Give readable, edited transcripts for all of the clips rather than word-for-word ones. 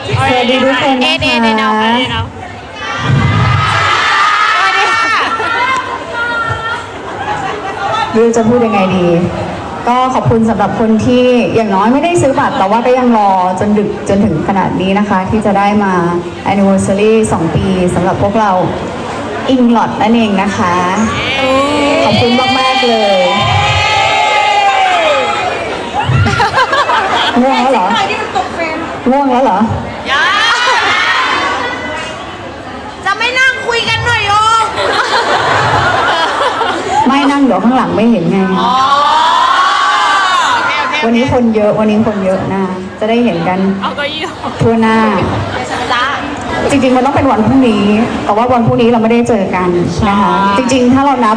สวัสดีทุกคนนะคะดูจะพูดยังไงดี ก็ขอบคุณสำหรับคนที่อย่างน้อยไม่ได้ซื้อบัตรแต่ว่าก็ยังรอจนดึกจนถึงขนาดนี้นะคะ ที่จะได้มา anniversary 2 ปีสำหรับพวกเราอิงลอดนั่นเองนะคะ ขอบคุณมากๆเลยง่วงแล้วเหรอง่วงแล้วเหรอจะไม่นั่งคุยกันหน่อยโย ไม่นั่งเดี๋ยวข้างหลังไม่เห็นไงวันนี้คนเยอะนะจะได้เห็นกันทั่วหน้าจริงๆมันต้องเป็นวันพรุ่งนี้แต่ว่าวันพรุ่งนี้เราไม่ได้เจอกันนะคะจริงๆถ้าเรานับ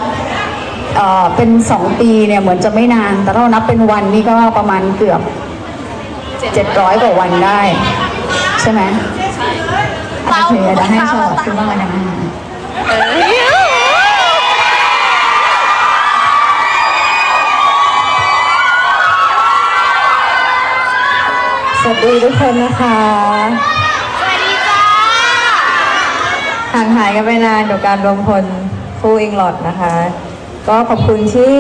เป็น2 ปีเนี่ยเหมือนจะไม่นานแต่ถ้าเรานับเป็นวันนี่ก็ประมาณเกือบ700 กว่าวันได้ใช่ไหมโอเคเดี๋ยวให้ชอตขึ้นมานะคะสวัสดีทุกคนนะคะสวัสดีจ้าห่างหายกันไปนานกับการรวมพลคู่อิงลอดนะคะ ก็ขอบคุณที่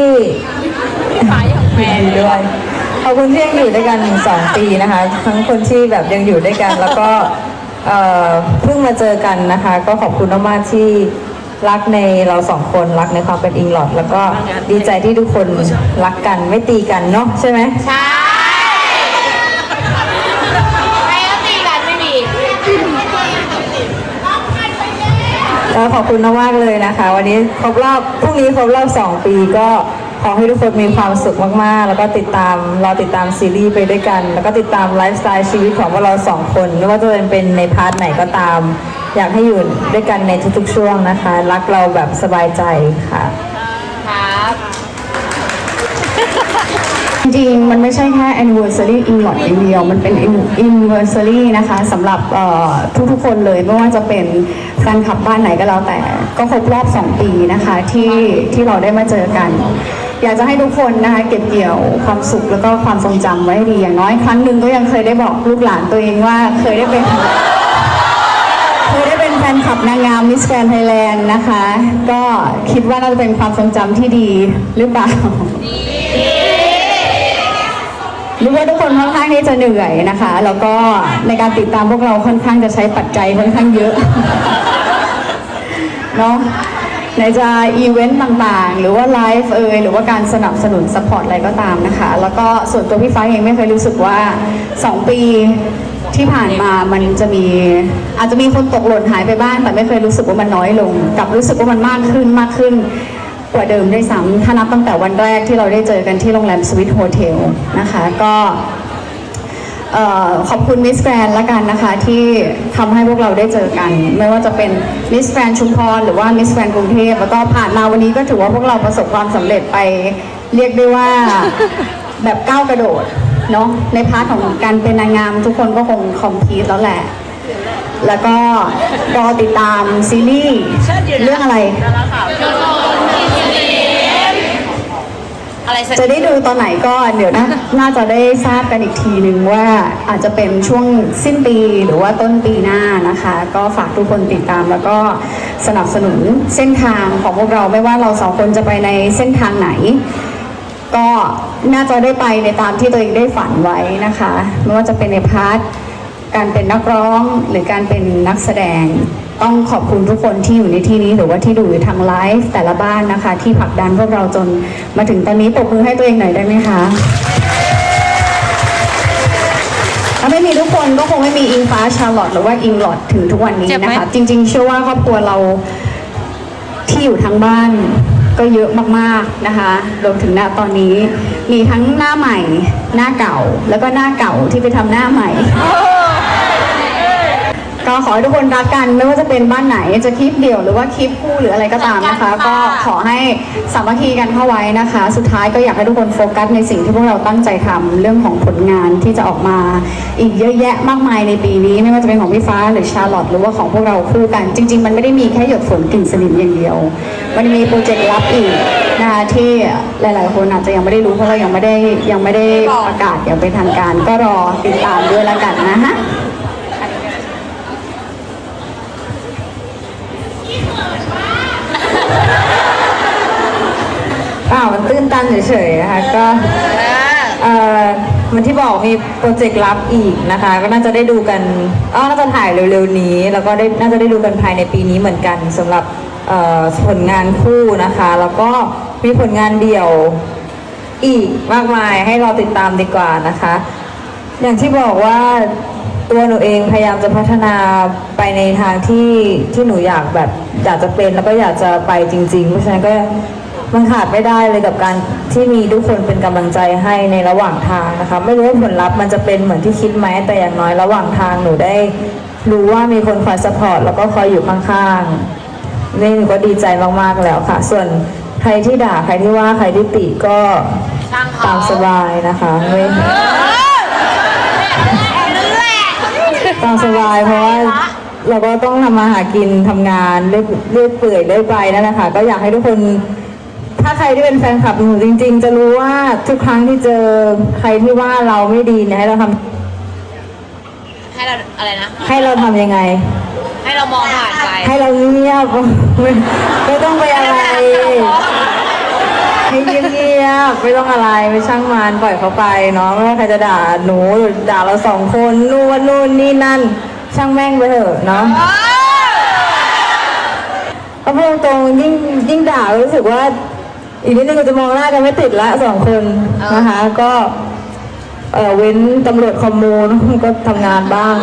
ดีด้วยขอบคุณที่ยังอยู่ด้วยกัน2 ปีนะคะทั้งคนที่แบบยังอยู่ด้วยกันแล้วก็เพิ่งมาเจอกันนะคะ ก็ขอบคุณมากๆที่รักในเรา2 คนรักในความเป็นอิงลอดแล้วก็ดีใจที่ทุกคนรักกันไม่ตีกันเนาะใช่ไหมใช่ไม่ก็ตีกันไม่มี แล้วขอบคุณมากๆเลยนะคะวันนี้พรุ่งนี้ครบรอบ2 ปีก็ขอให้ทุกคนมีความสุขมากๆแล้วก็รอติดตามซีรีส์ไปด้วยกันแล้วก็ติดตามไลฟ์สไตล์ชีวิตของพวกเรา2 คนไม่ว่าจะเป็นในพาร์ทไหนก็ตามอยากให้อยู่ด้วยกันในทุกๆช่วงนะคะรักเราแบบสบายใจค่ะครับจริงๆมันไม่ใช่แค่ anniversary อิงลอดอย่างเดียวมันเป็น anniversary นะคะสำหรับทุกๆคนเลยไม่ว่าจะเป็นแฟนคลับบ้านไหนก็แล้วแต่ก็ครบรอบ2 ปีนะคะที่เราได้มาเจอกันอยากจะให้ทุกคนนะคะเก็บเกี่ยวความสุขแล้วก็ความทรงจำไว้ให้ดีอย่างน้อยครั้งหนึ่งก็ยังเคยได้บอกลูกหลานตัวเองว่าเคยได้เป็นแฟนคลับนางงามมิสแกรนด์ไทยแลนด์นะคะก็คิดว่าน่าจะเป็นความทรงจำที่ดีหรือเปล่ารู้ว่าทุกคนค่อนข้างที่จะเหนื่อยนะคะแล้วก็ในการติดตามพวกเราค่อนข้างจะใช้ปัจจัยค่อนข้างเยอะเนาะในจะอีเวนต์ต่างๆหรือว่าไลฟ์หรือว่าการสนับสนุนซัพพอร์ตอะไรก็ตามนะคะแล้วก็ส่วนตัวพี่ฟ้าเองไม่เคยรู้สึกว่า2 ปีที่ผ่านมามันจะมีอาจจะมีคนตกหล่นหายไปบ้างแต่ไม่เคยรู้สึกว่ามันน้อยลงกลับรู้สึกว่ามันมากขึ้นกว่าเดิมได้ซ้ำถ้านับตั้งแต่วันแรกที่เราได้เจอกันที่โรงแรมสวิทโฮเทลนะคะก็ขอบคุณมิสแกรนด์ละกันนะคะที่ทำให้พวกเราได้เจอกันไม่ว่าจะเป็นมิสแกรนด์ชุมพรหรือว่ามิสแกรนด์กรุงเทพแล้วก็ผ่านมาวันนี้ก็ถือว่าพวกเราประสบความสำเร็จไปเรียกได้ว่าแบบก้าวกระโดดเนาะในพาร์ทของการเป็นนางงามทุกคนก็คงคอมพลีทแล้วแหละแล้วก็รอติดตามซีรีส์เรื่องอะไรจะได้ดูตอนไหนก็เดี๋ยวน่าจะได้ทราบกันอีกทีนึงว่าอาจจะเป็นช่วงสิ้นปีหรือว่าต้นปีหน้านะคะก็ฝากทุกคนติดตามแล้วก็สนับสนุนเส้นทางของพวกเราไม่ว่าเรา2 คนจะไปในเส้นทางไหนก็น่าจะได้ไปในตามที่ตัวเองได้ฝันไว้นะคะไม่ว่าจะเป็นในพาร์ทการเป็นนักร้องหรือการเป็นนักแสดงต้องขอบคุณทุกคนที่อยู่ในที่นี้หรือว่าที่ดูทางไลฟ์แต่ละบ้านนะคะที่ผลักดันพวกเราจนมาถึงตอนนี้ปรบมือให้ตัวเองหน่อยได้ไหมคะถ้าไม่มีทุกคนก็คงไม่มีอิงฟ้าชาร์ลอตหรือว่าอิงลอดถึงทุกวันนี้นะคะจริงๆเชื่อว่าครอบครัวเราที่อยู่ทางบ้านก็เยอะมากๆนะคะรวมถึงณตอนนี้มีทั้งหน้าใหม่หน้าเก่าแล้วก็หน้าเก่าที่ไปทำหน้าใหม่ ก็ขอให้ทุกคนรักกันไม่ว่าจะเป็นบ้านไหนจะคลิปเดี่ยวหรือว่าคลิปคู่หรืออะไรก็ตามนะคะก็ขอให้สามัคคีกันเข้าไว้นะคะสุดท้ายก็อยากให้ทุกคนโฟกัสในสิ่งที่พวกเราตั้งใจทำเรื่องของผลงานที่จะออกมาอีกเยอะแยะมากมายในปีนี้ไม่ว่าจะเป็นของพี่ฟ้าหรือชาร์ลอตหรือว่าของพวกเราคู่กันจริงๆมันไม่ได้มีแค่หยดฝนกลิ่นสนิมอย่างเดียวมันมีโปรเจกต์ลับอีกนะคะที่หลายๆคนอาจจะยังไม่ได้รู้เพราะเรายังไม่ได้ประกาศอย่างเป็นทางการก็รอติดตามด้วยแล้วกันนะฮะ ก็มันที่บอกมีโปรเจกต์ลับอีกนะคะ ก็น่าจะได้ดูกันน่าจะถ่ายเร็วๆนี้ แล้วก็น่าจะได้ดูกันภายในปีนี้เหมือนกันสำหรับผลงานคู่นะคะ แล้วก็มีผลงานเดี่ยวอีกมากมายให้เราติดตามดีกว่านะคะ อย่างที่บอกว่าตัวหนูเองพยายามจะพัฒนาไปในทางที่หนูอยากจะเป็นแล้วก็อยากจะไปจริงๆเพราะฉะนั้นก็มันขาดไม่ได้เลยกับการที่มีทุกคนเป็นกำลังใจให้ในระหว่างทางนะคะไม่รู้ว่าผลลัพธ์มันจะเป็นเหมือนที่คิดไหมแต่อย่างน้อยระหว่างทางหนูได้รู้ว่ามีคนคอยซัพพอร์ตแล้วก็คอยอยู่ข้างๆนี่หนูก็ดีใจมากๆแล้วค่ะส่วนใครที่ด่าใครที่ว่าใครที่ติก็ตามสบายนะคะไม่ตามสบายเพราะว่าเราก็ต้องทำมาหากินทำงานเรื่อยเปื่อยเรื่อยไปนั่นแหละค่ะก็อยากให้ทุกคนถ้าใครที่เป็นแฟนคลับหนูจริงๆจะรู้ว่าทุกครั้งที่เจอใครที่ว่าเราไม่ดีเนี่ยให้เราอะไรนะ ให้เราทำยังไงให้เรามองผ่านไป ให้เราเงียบไม่ต้องไปอะไรให้เงียบไม่ต้องอะไรไม่ช่างมันปล่อยเขาไปเนาะไม่ว่าใครจะด่าหนูหรือด่าเราสองคนนู่นนี่นั่นช่างแม่งไปเถอะเนาะก็พูดตรงยิ่งด่ารู้สึกว่าอีกนิดนึงก็จะมองหน้ากันไม่ติดละสองคนนะคะก็เว้นตำรวจคอมมูนก็ทำงานบ้าง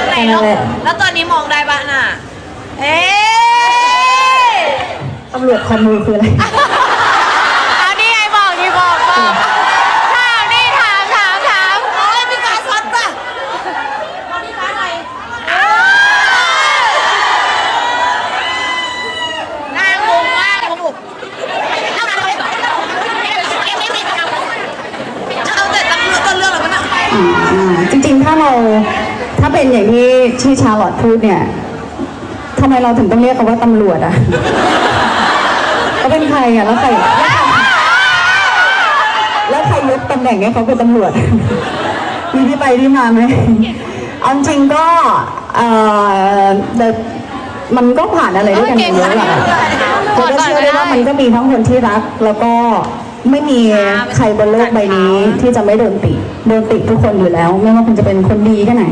แค่นั้นแหละแล้วตอนนี้มองได้ปะน่ะตำรวจคอมมูนคืออะไรเอานี่ไงบอกถามนี่ถามโอ้ยพี่ฟ้าช็อตป่ะพี่ฟ้าหน่อยนางงงมากเอาแต่ตำรวจต้นเรื่องหรอมันอ่ะจริงๆถ้าเป็นอย่างที่ชาลอตพูดเนี่ยทำไมเราถึงต้องเรียกเขาว่าตำรวจอ่ะเขาเป็นใครอ่ะแล้วใครยกตำแหน่งให้เขาเป็นตำรวจมีที่ไปที่มาไหมเอาจริงก็มันก็ผ่านอะไรด้วยกันเยอะแหละก็เชื่อได้ว่ามันก็มีทั้งคนที่รักแล้วก็ไม่มีใครบนโลกใบนี้ที่จะไม่โดนติทุกคนอยู่แล้วไม่ว่าคุณจะเป็นคนดีแค่ไหน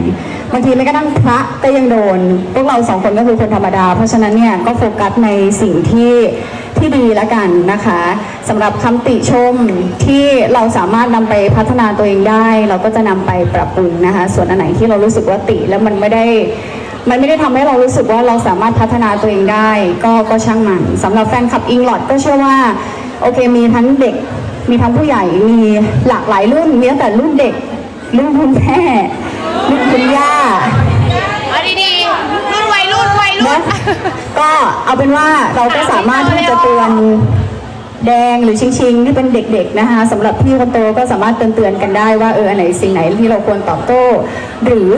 บางทีไม่กระทั่งพระก็ยังโดนพวกเราสองคนก็คือคนธรรมดาเพราะฉะนั้นเนี่ยก็โฟกัสในสิ่งที่ดีแล้วกันนะคะสำหรับคำติชมที่เราสามารถนำไปพัฒนาตัวเองได้เราก็จะนำไปปรับปรุงนะคะส่วนอันไหนที่เรารู้สึกว่าติแล้วมันไม่ได้ทำให้เรารู้สึกว่าเราสามารถพัฒนาตัวเองได้ก็ช่างมันสำหรับแฟนคลับอิงลอดก็เชื่อว่าโอเคมีทั้งเด็กมีทั้งผู้ใหญ่มีหลากหลายรุ่นมีตั้งแต่รุ่นเด็กรุ่นคุณแม่รุ่นคุณย่าดีๆรุ่นวัยรุ่นก็เอาเป็นว่าเราก็สามารถที่จะเตือนแดงหรือชิงที่เป็นเด็กๆนะคะสำหรับพี่คนโตก็สามารถเตือนกันได้ว่าอันไหนสิ่งไหนที่เราควรตอบโต้หรือ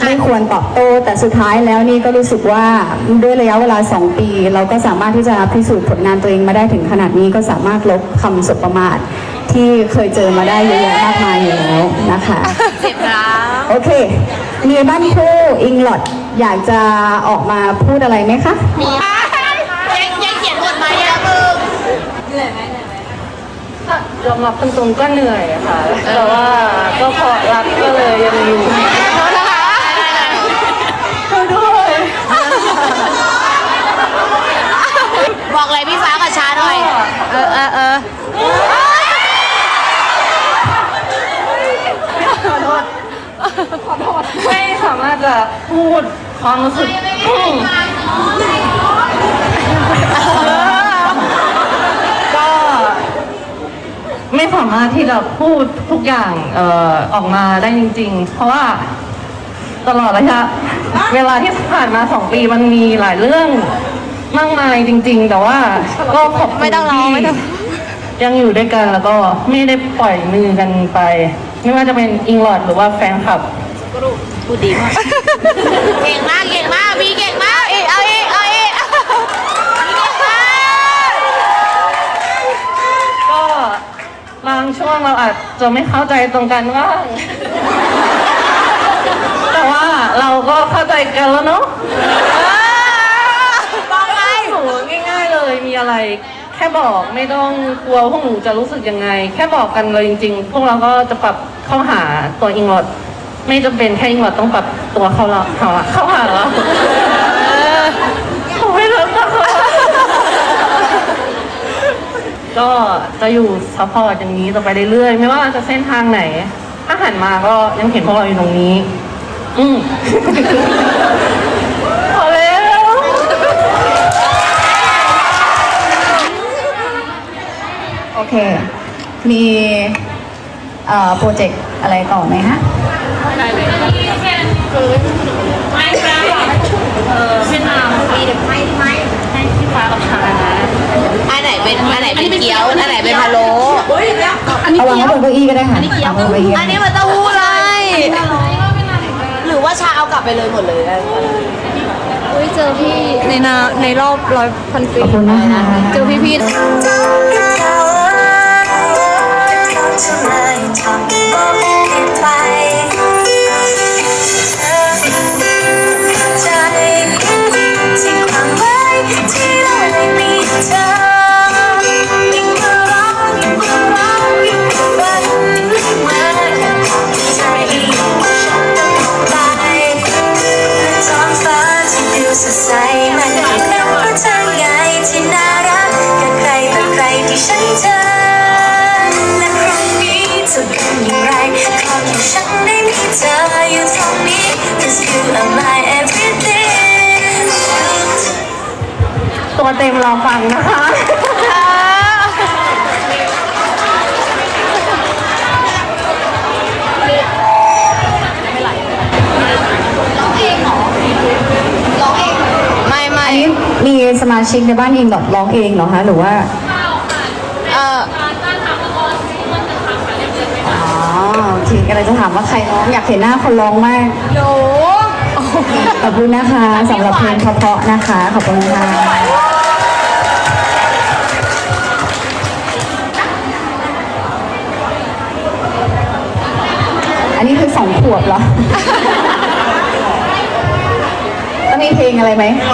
ไม่ควรตอบโต้แต่สุดท้ายแล้วนี่ก็รู้สึกว่าด้วยระยะเวลา2 ปีเราก็สามารถที่จะพิสูจน์ผลงานตัวเองมาได้ถึงขนาดนี้ก็สามารถลบคำสบประมาทที่เคยเจอมาได้เยอะแยะมากมายอยู่แล้วนะคะโอเคมีบ้านคู่อิงลอดอยากจะออกมาพูดอะไรไหมคะยังเขียนบทมาเยอะมึงยอมรับตรงๆก็เหนื่อยค่ะแต่ว่าก็พอรักก็เลยยังอยู่บอกเลยพี่ฟ้ากับชาหน่อยไม่สามารถจะพูดความรู้สึกก็ไม่สามารถที่จะพูดทุกอย่างออกมาได้จริงๆเพราะว่าตลอดระยะเวลาที่ผ่านมา2 ปีมันมีหลายเรื่องมากมายจริงๆแต่ว่าก็ขอบคุณที่ยังอยู่ด้วยกันแล้วก็ไม่ได้ปล่อยมือกันไปไม่ว่าจะเป็นอิงลอดหรือว่าแฟนคลับพูดดีมากเก่งมากพี่เก่งมากเอาอีกก็บางช่วงเราอาจจะไม่เข้าใจตรงกันว่างแต่ว่าเราก็เข้าใจกันแล้วเนาะบอกไงหนูง่ายๆเลยมีอะไรแ แค่บอกไม่ต้องกลัวพวกหนูจะรู้สึกยังไง แค่บอกกันเลยจริงๆ พวกเราก็จะปรับเข้าหาตัวอิงลอดไม่จำเป็นแค่อิงลอดต้องปรับตัวเข้าหาเราเขาไม่รักเราก็จะอยู่ซัพพอร์ตอย่างนี้ต่อไปเรื่อยๆไม่ว่าจะเส้นทางไหนถ้าหันมาก็ยังเห็นพวกเราอยู่ตรงนี้พอแล้ว โอเค มีโปรเจกต์อะไรต่อไหมฮะ เวียดนามไม่ให้พี่ฟ้ากับชานะ อันไหนเป็นเกี๊ยว อันไหนเป็นพะโล้ เอาวางไว้บนเก้าอี้ก็ได้ค่ะวางบนเก้าอี้ อันนี้มันเต้าหู้เลย หรือว่าชาเอากลับไปเลยหมดเลยอุ้ยเจอพี่ในรอบ100,000 ปี ขอบคุณนะคะ เจอพี่สดใสมันเป็นเพราะเธอไงที่น่ารักกับใครต่อใครที่ฉันเจอและพรุ่งนี้จะเป็นอย่างไรขอให้ฉันได้มีเธออยู่ตรงนี้ 'cause you are my everything ตัวเต็มรอฟังนะคะ ไม่ อันนี้มีสมาชิกในบ้านเองแบบร้องเองเหรอคะหรือว่า อ๋อโอเคก็เลยจะถามว่าใครร้องอยากเห็นหน้าคนร้องมาก หนู ขอบคุณนะคะสำหรับเพลงเพราะๆนะคะ ขอบคุณค่ะอันนี้คือ2 ขวบเหรอ แล้วมีเพลงอะไรไหม ข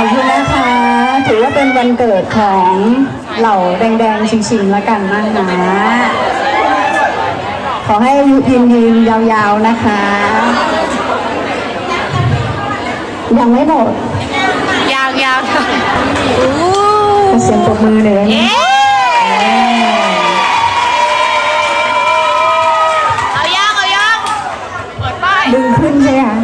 อบคุณนะคะ ถือว่าเป็นวันเกิดของเหล่าแดงๆชิงๆแล้วกันนะคะ ขอให้อายุยืนยาวๆนะคะ ยังไม่หมด ยาวขอ เสียงปรบมือเลยได้ไหม เอายังเปิดป้าย ดึงขึ้นใช่ไหมคะ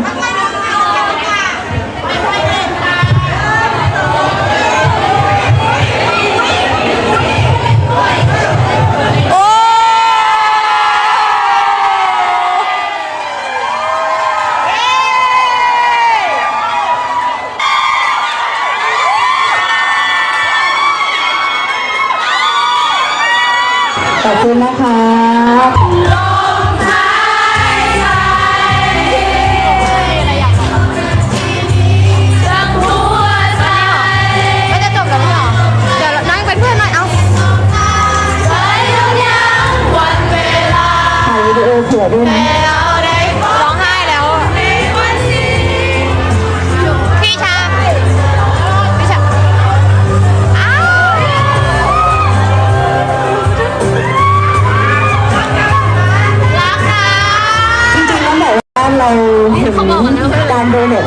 โอ้ ขอบคุณนะคะ ไม่จะจบแล้วเหรอ เดี๋ยวนั่งเป็นเพื่อนหน่อย เอา ถ่ายวิดีโอเผื่อด้วยนะ ร้องไห้แล้วอะพี่ชาอ้าว รักนะ จริงๆต้องบอกว่าเราเห็นการโดเนท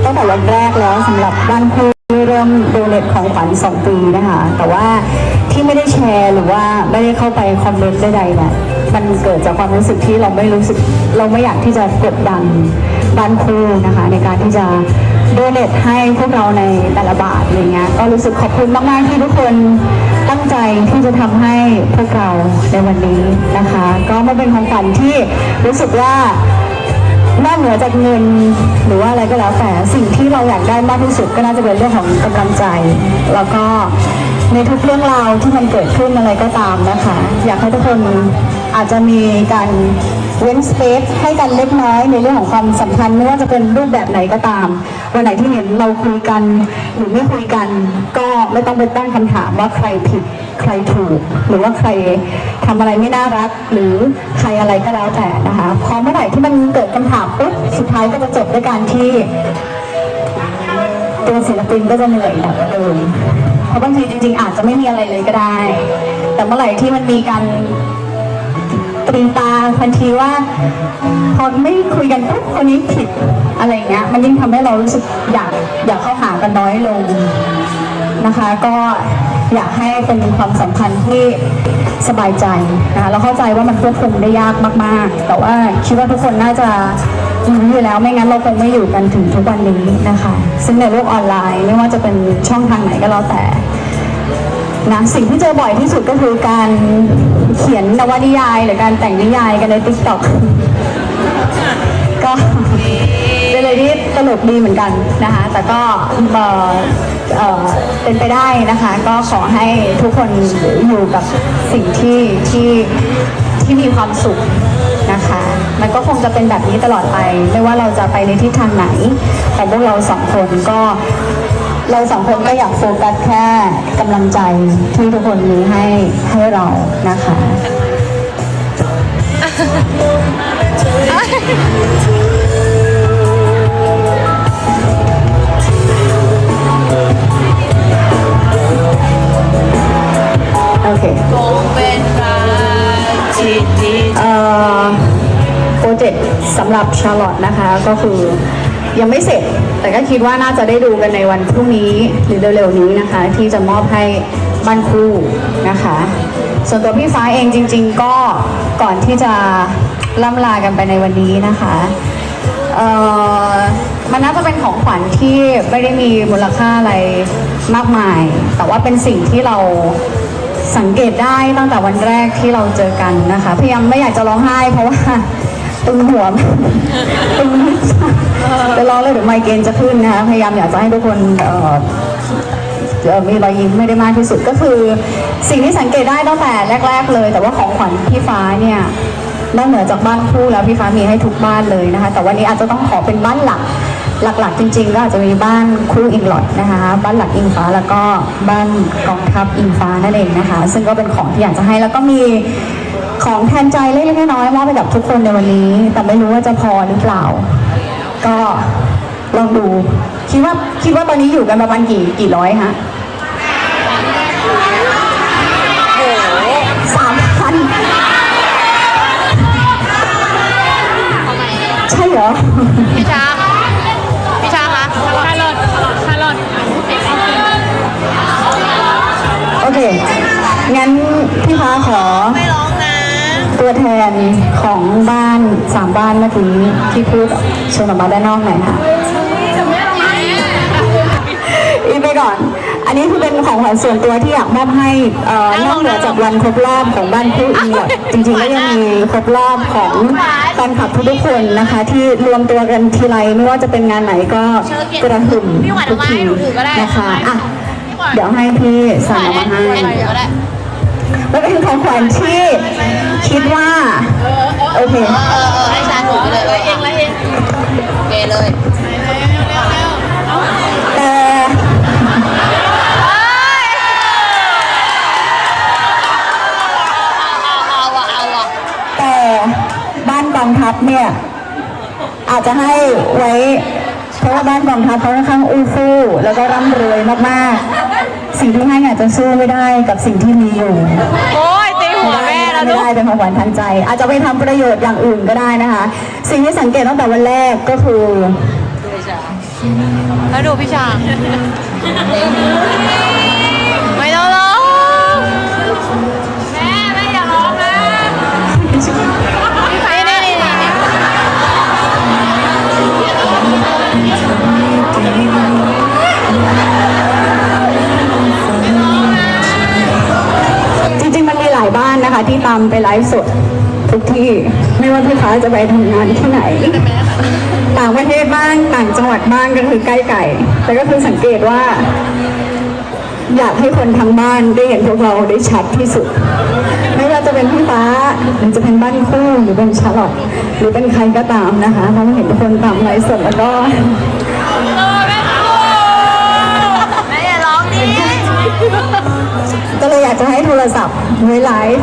ตั้งแต่วันแรกแล้วสำหรับบ้านคู่เริ่มโดเนทของขวัญ2 ปีนะคะ แต่ว่าที่ไม่ได้แชร์หรือว่าไม่ได้เข้าไปคอมเมนต์ใดๆเนี่ยมันเกิดจากความรู้สึกที่เราไม่อยากที่จะกดดันบ้านคู่นะคะ ในการที่จะโดเนทให้พวกเราในแต่ละบาทอะไรเงี้ยก็รู้สึกขอบคุณมากๆที่ทุกคนตั้งใจที่จะทำให้พวกเราในวันนี้นะคะ ก็มาเป็นของขวัญที่รู้สึกว่า นอกเหนือจากเงินหรือว่าอะไรก็แล้วแต่สิ่งที่เราอยากได้มากที่สุดก็น่าจะเป็นเรื่องของกำลังใจ แล้วก็ในทุกเรื่องราวที่มันเกิดขึ้นอะไรก็ตามนะคะ อยากให้ทุกคนอาจจะมีการ เว้นสเปซให้กันเล็กน้อยในเรื่องของความสัมพันธ์ไม่ว่าจะเป็นรูปแบบไหนก็ตามวันไหนที่เห็นเราคุยกันหรือไม่คุยกันก็ไม่ต้องไปตั้งคำถามว่าใครผิดใครถูกหรือว่าใครทำอะไรไม่น่ารักหรือใครอะไรก็แล้วแต่นะคะพอเมื่อไหร่ที่มันเกิดคำถามปุ๊บสุดท้ายก็จะจบด้วยการที่ตัวศิลปินก็จะเหนื่อยหนักกว่าเดิมเพราะบางทีจริงๆอาจจะไม่มีอะไรเลยก็ได้แต่เมื่อไหร่ที่มันมีการตรีตาทันทีว่าพอไม่คุยกันปุ๊บคนนี้ผิดอะไรเงี้ยมันยิ่งทำให้เรารู้สึกอยากเข้าหากันน้อยลงนะคะก็อยากให้เป็นความสัมพันธ์ที่สบายใจนะคะเราเข้าใจว่ามันควบคุมได้ยากมากๆแต่ว่าคิดว่าทุกคนน่าจะรู้อยู่แล้วไม่งั้นเราคงไม่อยู่กันถึงทุกวันนี้นะคะซึ่งในโลกออนไลน์ไม่ว่าจะเป็นช่องทางไหนก็แล้วแต่นะสิ่งที่เจอบ่อยที่สุดก็คือการเขียนนวนิยายหรือการแต่งนิยายกันใน TikTok ก็เป็นอะไรที่ตลกดีเหมือนกันนะคะแต่ก็เป็นไปได้นะคะก็ขอให้ทุกคนอยู่กับสิ่งที่มีความสุขนะคะมันก็คงจะเป็นแบบนี้ตลอดไปไม่ว่าเราจะไปในทิศทางไหนของพวกเราสองคนก็เราสองคนก็อยากโฟกัสแค่กำลังใจที่ทุกคนมีให้เรานะคะ โอเคโปรเจกต์สำหรับชาร์ลอตนะคะก็คือยังไม่เสร็จแต่ก็คิดว่าน่าจะได้ดูกันในวันพรุ่งนี้หรือเร็วๆนี้นะคะที่จะมอบให้บ้านคู่นะคะส่วนตัวพี่ฟ้าเองจริงๆก็ก่อนที่จะล่ำลากันไปในวันนี้นะคะมันน่าจะเป็นของขวัญที่ไม่ได้มีมูลค่าอะไรมากมายแต่ว่าเป็นสิ่งที่เราสังเกตได้ตั้งแต่วันแรกที่เราเจอกันนะคะพยายามไม่อยากจะร้องไห้เพราะว่าตึงหัวตึงจะร้องเลยเดี๋ยวไมเกรนจะขึ้นนะคะพยายามอยากจะให้ทุกคนมีรอยยิ้มไม่ได้มากที่สุดก็คือสิ่งที่สังเกตได้ตั้งแต่แรกๆเลยแต่ว่าของขวัญพี่ฟ้าเนี่ยนอกเหนือจากบ้านคู่แล้วพี่ฟ้ามีให้ทุกบ้านเลยนะคะแต่วันนี้อาจจะต้องขอเป็นบ้านหลักจริงๆก็อาจจะมีบ้านคู่อิงหลอดนะคะบ้านหลักอิงฟ้าแล้วก็บ้านกองทัพอิงฟ้านั่นเองนะคะซึ่งก็เป็นของที่อยากจะให้แล้วก็มีของแทนใจเล็กๆน้อยๆมอบไปกับทุกคนในวันนี้แต่ไม่รู้ว่าจะพอหรือเปล่าก็ลองดูคิดว่าตอนนี้อยู่กันประมาณกี่ร้อยฮะ3,000ใช่เหรอพี่ช้างคะคารอทโอเคงั้นพี่ฟ้าขอไม่ร้องนะ ตัวแทนของบ้าน3บ้านเมื่อกี้ที่พูดชวนออกมาด้านนอกหน่อยค่ะอีกไปก่อนอันนี้คือเป็นของขวัญส่วนตัวที่อยากมอบให้นอกเหนือจากวันครบรอบของบ้านคู่อิงหลอดจริงๆก็ยังมีครบรอบของแฟนคลับทุกๆคนนะคะที่รวมตัวกันทีไรไม่ว่าจะเป็นงานไหนก็กระหึ่มทุกทีนะคะอ่ะเดี๋ยวให้พี่สั่งออกมาให้แล้วเป็นของขวัญที่คิดว่าโอเคให้ชาถือเลยเองแล้วเองเกเลยแต่บ้านกองทัพเนี่ยอาจจะให้ไว้เพราะว่าบ้านกองทัพเขาค่อนข้างอู้ฟู่แล้วก็ร่ำรวยมากๆสิ่งที่ให้อาจจะสู้ไม่ได้กับสิ่งที่มีอยู่โอ้ยตีหัวแม่แล้วไม่ได้เป็นของขวัญทางใจอาจจะไปทำประโยชน์อย่างอื่นก็ได้นะคะสิ่งที่สังเกตตั้งแต่วันแรกก็คือแล้วดูพี่ช้างไม่ต้องร้องแม่อย่าร้องนะจริงๆมันมีหลายบ้านนะคะที่ตามไปไลฟ์สดทุกที่ไม่ว่าพี่ฟ้าจะไปทำงานที่ไหนต่างประเทศบ้างต่างจังหวัดบ้างก็คือใกล้ไก่แต่ก็คือสังเกตว่าอยากให้คนทั้งบ้านได้เห็นพวกเราได้ชัดที่สุดไม่ว่าจะ จะเป็นพี่ฟ้าหรือจะเป็นบ้านคู่หรือเป็นชาร์ลอตหรือเป็นใครก็ตามนะคะเพราะว่าเห็นทุกคนตามไลฟ์สดแล้วก็ แม่อย่าร้องดิ ก็เลยอยากจะให้โทรศัพท์ไว้ไลฟ์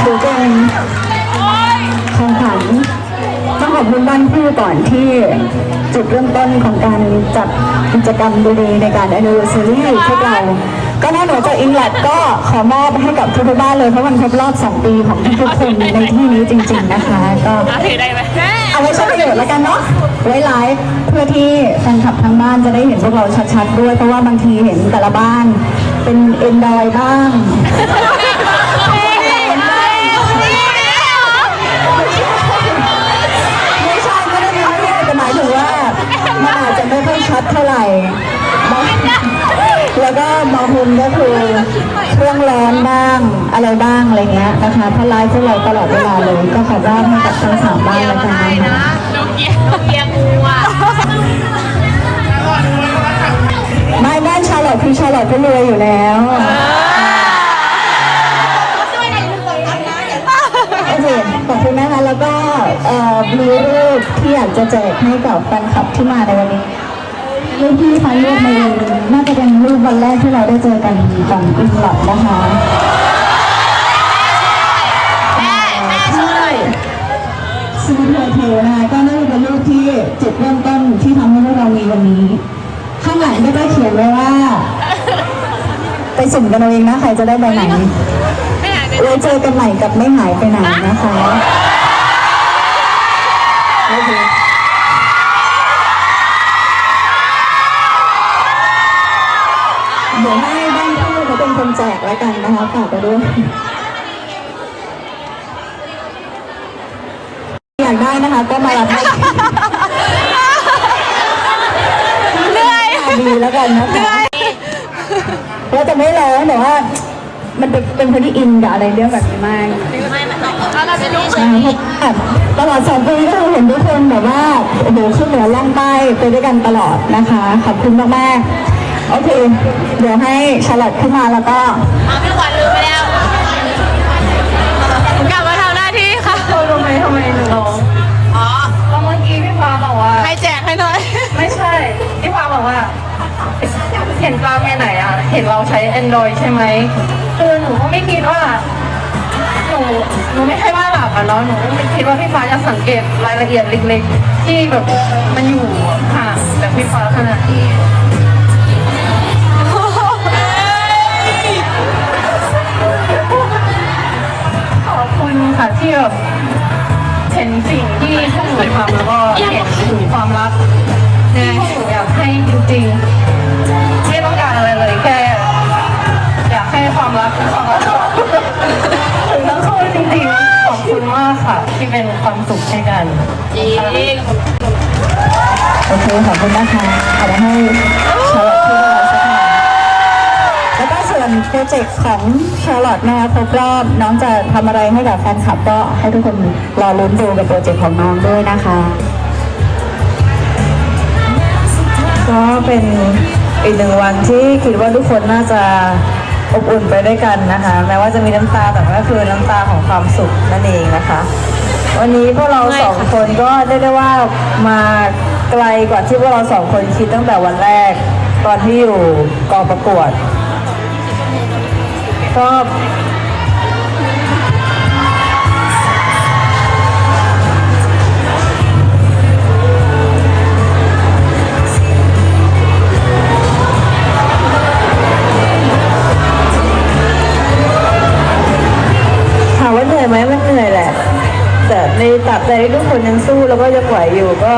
ถือเป็นของขวัญต้องขอบคุณบ้านคู่ก่อนที่จุดเริ่มต้นของการจัดกิจกรรมดีๆในการ anniversary พวกเรา ก็นอกเหนือจากอิงแลดก็ขอมอบให้กับทุกบ้านเลยเพราะมันครบรอบ 2 ปีของทุกๆคนในที่นี้จริงๆนะคะก็ ถือได้ไหม เอาไว้ใช้ประโยชน์แล้วกันเนาะไว้ไลฟ์เพื่อที่แฟนคลับทางบ้านจะได้เห็นพวกเราชัดๆด้วยเพราะว่าบางทีเห็นแต่ละบ้านเป็น Android บ้างไม่ใช่ไม่ได้มีไม่ได้แต่หมายถึงว่ามันอาจจะไม่ค่อยชัดเท่าไหร่แล้วก็บางคนก็คือเครื่องร้อนบ้างอะไรบ้างอะไรเงี้ยนะคะเพราะไลฟ์พวกเราตลอดเวลาเลยก็ขอรับให้กับทั้ง3บ้านแล้วกันนะคะ เกียร์งูอ่ะ ไม่บ้านชาร์ลอตคือชาร์ลอตก็รวยอยู่แล้วโอเคขอบคุณนะคะแล้วก็มีรูปที่อยากจะแจกให้กับแฟนคลับที่มาในวันนี้รูปที่เขาเลือกมาเองน่าจะเป็นรูปวันแรกที่เราได้เจอกันของอิงหลอดนะคะ แม่ช่วย ซีเรียเทนะคะก็น่าจะเป็นรูปที่จุดเริ่มต้นที่ทำให้พวกเรามีวันนี้ ข้างหลังก็ได้เขียนไว้ว่า ไปสุ่มกันเอาเองนะใครจะได้ใบไหน ไม่หายไป ไว้เจอกันใหม่กับไม่หายไปไหนนะคะโอเคเดี๋ยวให้บ้านคู่เขาเป็นคนแจกแล้วกันนะคะฝากไปด้วยอยากได้นะคะก็มารับได้ เหนื่อย ดีแล้วกันนะคะเราจะไม่ร้องแต่ว่ามันเป็นคนที่อินกับอะไรเรื่องแบบนี้มาก เอาเราเป็นลูก ใช่เพราะตลอด2 ปีก็เห็นทุกคนแบบว่าโอ้โหขึ้นเหนือล่องใต้ไปด้วยกันตลอดนะคะขอบคุณมากๆโอเคเดี๋ยวให้ชาร์ลอตขึ้นมาแล้วก็ เอาพี่ขวัญลืมไปแล้วกลับมาทำหน้าที่ค่ะ รู้ไหมทำไมหนูร้อง อ๋อ เพราะเมื่อกี้พี่ฟ้าบอกว่า ให้แจกให้หน่อย ไม่ใช่ พี่ฟ้าบอกว่า เห็นปลาแม่ไหนอ่ะ เห็นเราใช้ Android ใช่ไหมคือหนูก็ไม่คิดว่าหนูไม่ใช่ว่าหลับอ่ะเนาะหนูก็ไม่คิดว่าพี่ฟ้าจะสังเกตรายละเอียดเล็กๆ ที่แบบมันอยู่ห่างจากพี่ฟ้าขนาดนี้ขอบคุณค่ะที่แบบเห็นสิ่งที่พวกหนูทำแล้วก็เห็นถึงความรักที่พวกหนูอยากให้จริงๆไม่ต้องการอะไรเลยแค่อยากให้ความรักถึงทั้งคู่จริงๆขอบคุณมากค่ะที่เป็นความสุขให้กัน จริง โอเคขอบคุณนะคะเอาไปให้ชาร์ลอตที่เราสักหน่อยแล้วก็ส่วนโปรเจกต์ของชาร์ลอตนะคะครบรอบน้องจะทำอะไรให้กับแฟนคลับก็ให้ทุกคนรอลุ้นดูกับโปรเจกต์ของน้องด้วยนะคะก็เป็นอีก1 วันที่คิดว่าทุกคนน่าจะอบอุ่นไปด้วยกันนะคะแม้ว่าจะมีน้ำตาแต่ก็คือน้ำตาของความสุขนั่นเองนะคะ วันนี้พวกเรา2 คนก็ได้ว่ามาไกลกว่าที่พวกเรา2 คนคิดตั้งแต่วันแรกตอนที่อยู่กองประกวดก็ ถามว่าเหนื่อยไหมมันเหนื่อยแหละ แต่ในตราบใดที่ทุกคนยังสู้แล้วก็ยังไหวอยู่ก็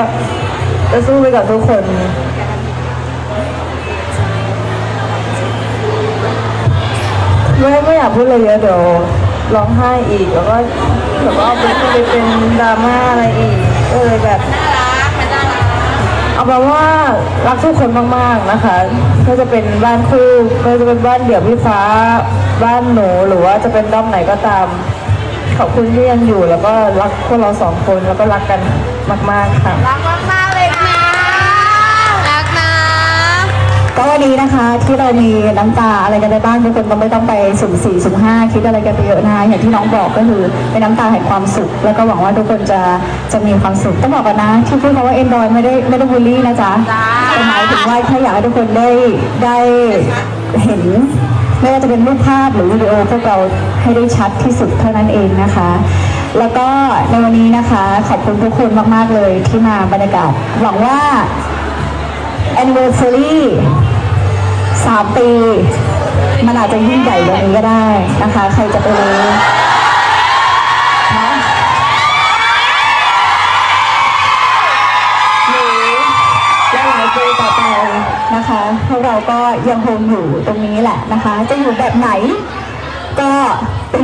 จะสู้ไปกับทุกคนไม่อยากพูดอะไรเยอะเดี๋ยวร้องไห้อีกแล้วก็เอาไปเป็นดราม่าอะไรอีกก็เลยแบบเอาเป็นว่ารักทุกคนมากๆนะคะก็จะเป็นบ้านคู่ก็จะเป็นบ้านเดี่ยวพี่ฟ้าบ้านหนูหรือว่าจะเป็นด้อมไหนก็ตามขอบคุณที่ยังอยู่แล้วก็รักพวกเรา2 คนแล้วก็รักกันมากๆค่ะ รักมากๆเลยนะรักนะ ก็ ก็วันนี้นะคะที่เรามีน้ำตาอะไรกันได้บ้างทุกคนก็ไม่ต้องไปสุ่มสี่สุ่มห้าคิดอะไรกันไปเยอะนะคะอย่างที่น้องบอกก็คือเป็นน้ำตาแห่งความสุข แล้วก็หวังว่าทุกคนจะมีความสุขต้องบอกกันนะที่พูดคำว่า enjoy ไม่ได้บูลลี่นะจ๊ะแต่หมายถึงว่าแค่อยากให้ทุกคนได้เห็นไม่ว่าจะเป็นรูปภาพหรือวิดีโอพวกเราให้ได้ชัดที่สุดเท่านั้นเองนะคะ แล้วก็ในวันนี้นะคะขอบคุณทุกคนมากๆเลยที่มาบรรยากาศหวังว่า anniversary 3 ปีมันอาจจะยิ่งใหญ่กว่านี้ก็ได้นะคะ ใครจะไปรู้นะหรือหลายๆปีต่อไปนะคะพวกเราก็ยังคงอยู่ตรงนี้แหละนะคะ จะอยู่แบบไหนก็เป็น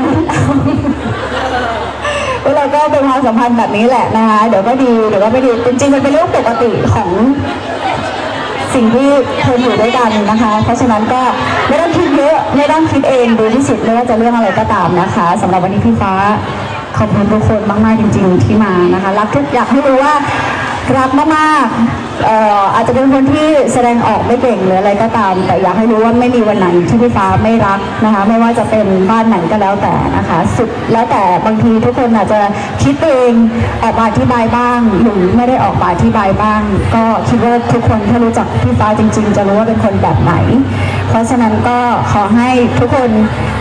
เราก็เป็นความสัมพันธ์แบบนี้แหละนะคะเดี๋ยวก็ดีเดี๋ยวก็ไม่ดีจริงๆมันเป็นเรื่องปกติของสิ่งที่เธออยู่ด้วยกันนะคะ เพราะฉะนั้นก็ไม่ต้องคิดเยอะไม่ต้องคิดเองดีที่สุดไม่ว่าจะเรื่องอะไรก็ตามนะคะสำหรับวันนี้พี่ฟ้าขอบคุณทุกคนมากๆจริงๆที่มานะคะรักทุกอยากให้รู้ว่ารักมากๆอาจจะเป็นคนที่แสดงออกไม่เก่งหรืออะไรก็ตามแต่อยากให้รู้ว่าไม่มีวันไหนที่พี่ฟ้าไม่รักนะคะไม่ว่าจะเป็นบ้านไหนก็แล้วแต่นะคะสุดแล้วแต่บางทีทุกคนอาจจะคิดเองออกมาอธิบายบ้างหรือไม่ได้ออกมาอธิบายบ้าง ก็คิดว่าทุกคนถ้ารู้จักพี่ฟ้าจริงๆจะรู้ว่าเป็นคนแบบไหนเพราะฉะนั้นก็ขอให้ทุกคน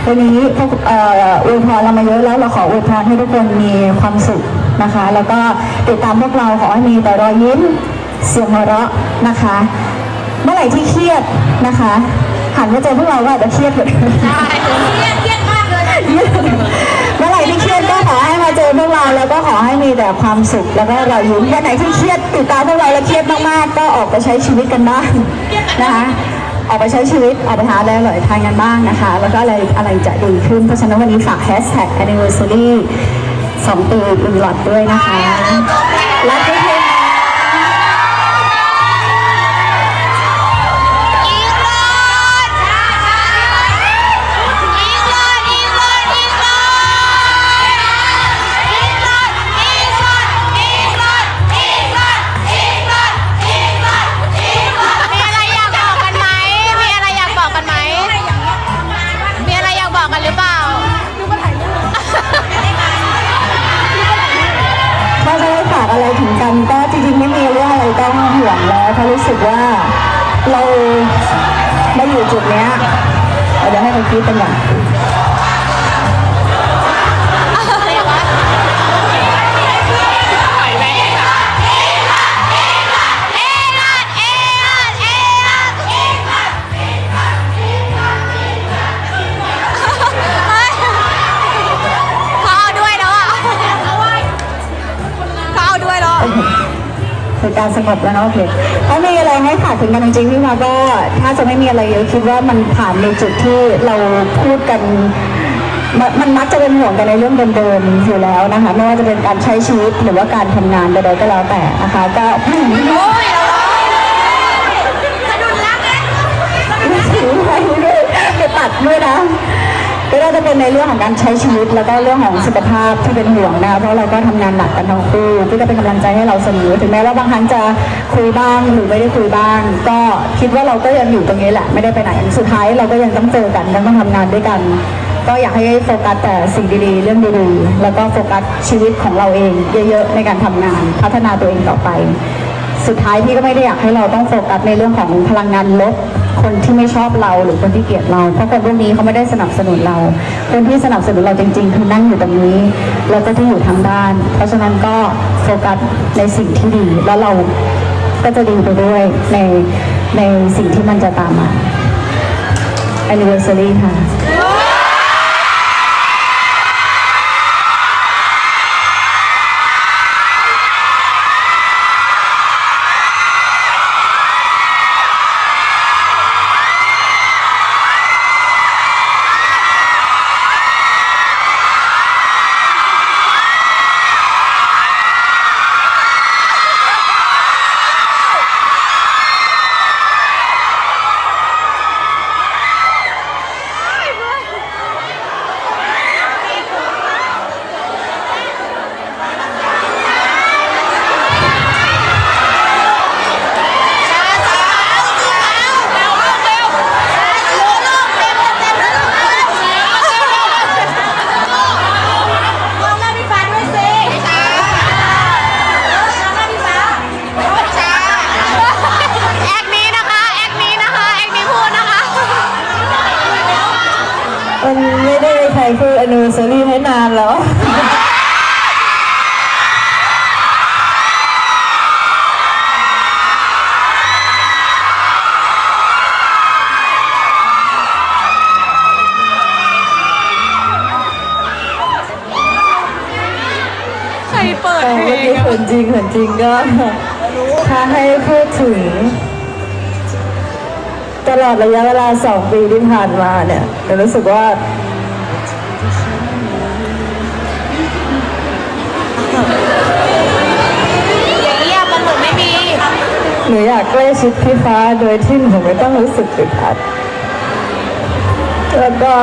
วันนี้พวกอวยพรเรามาเยอะแล้วเราขออวยพรให้ทุกคนมีความสุขนะคะแล้วก็ติดตามพวกเราขอให้มีแต่รอยยิ้มเสียงหัวเราะนะคะเมื่อไหร่ที่เครียดนะคะหันมาเจอพวกเราว่าจะเครียดเลยเครียดมากเลยเมื่อไหร่ที่เครียดก็ขอให้มาเจอพวกเราแล้วก็ขอให้มีแต่ความสุขแล้วก็รอยยิ้มวันไหนที่เครียดติดตามพวกเราแล้วเครียดมากๆก็ออกไปใช้ชีวิตกันบ้างนะคะออกไปใช้ชีวิตออกไปหาอะไรอร่อยทานกันบ้างนะคะแล้วก็อะไรจะดีขึ้นเพราะฉะนั้นวันนี้ฝาก #anniversary 2 ปีอินหลอดด้วยนะคะรักทุกคนถ้าจะได้ฝากอะไรถึงกันก็จริงๆไม่มีเรื่องอะไรต้องห่วงแล้วเพราะรู้สึกว่าเรามาอยู่จุดเนี้ยเดี๋ยวให้เขาคิดเป็นอย่างคือการสงบแล้วเนาะโอเคถ้ามีอะไรให้ฝากถึงกันจริงๆพี่มาก็ถ้าจะไม่มีอะไรเยอะคิดว่ามันผ่านในจุดที่เราพูดกันมันมักจะเป็นห่วงกันในเรื่องเดิมๆอยู่แล้วนะคะไม่ว่าจะเป็นการใช้ชีวิตหรือว่าการทำงานใดๆก็แล้วแต่นะคะก็ไปตัดด้วยนะก็น่าจะเป็นในเรื่องของการใช้ชีวิตแล้วก็เรื่องของสุขภาพที่เป็นห่วงนะคะเพราะเราก็ทำงานหนักกันทั้งคู่พี่ก็เป็นกำลังใจให้เราเสมอถึงแม้ว่าบางครั้งจะคุยบ้างหรือไม่ได้คุยบ้างก็คิดว่าเราก็ยังอยู่ตรงนี้แหละไม่ได้ไปไหนสุดท้ายเราก็ยังต้องเจอกันยังต้องทำงานด้วยกันก็อยากให้โฟกัสแต่สิ่งดีๆเรื่องดีๆแล้วก็โฟกัสชีวิตของเราเองเยอะๆในการทำงานพัฒนาตัวเองต่อไปสุดท้ายพี่ก็ไม่ได้อยากให้เราต้องโฟกัสในเรื่องของพลังงานลบคนที่ไม่ชอบเราหรือคนที่เกลียดเราเพราะคนพวกนี้เขาไม่ได้สนับสนุนเราคนที่สนับสนุนเราจริงๆคือนั่งอยู่ตรงนี้แล้วก็ที่อยู่ทางด้านเพราะฉะนั้นก็โฟกัสในสิ่งที่ดีแล้วเราก็จะดีไปด้วยในสิ่งที่มันจะตามมา anniversary ค่ะ anniversary ให้นานแล้ว ใครเปิด เออ เพล เมื่อกี้ งอะ เขินจริงก็ ถ้าให้พูดถึง ตลอดระยะเวลา2 ปีที่ผ่านมาเนี่ยเรารู้สึกว่า เงียบมันเหมือนไม่มี หนูอยากใกล้ชิดพี่ฟ้าโดยที่หนูไม่ต้องรู้สึกอึดอัดแล้วก็